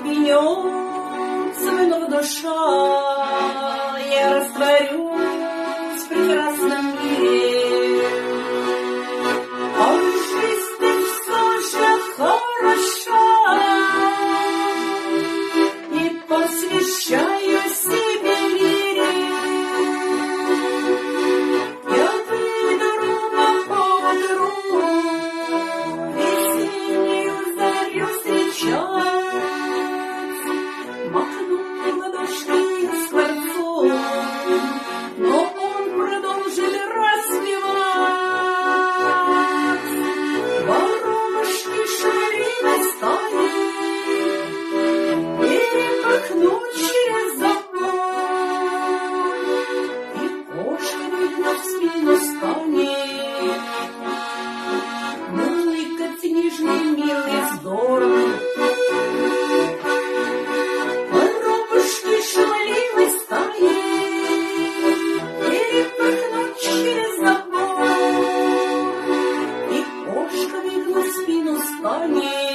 вьется вновь душа, я растворюсь в прекрасном мире. А жизнь ты все же хороша, и посвящаю себе лире. Я выйду на поводу, весеннюю зарю встречать. Махнул ладошкой скворцом, но он продолжит распевать. Воробушки шалили стаи, перепорхнуть через забор, и кошка, выгнув спину, станет мурлыкать нежный милый вздор. Воробушки шалили стаи, перепорхнуть через забор, и кошка, выгнув спину, станет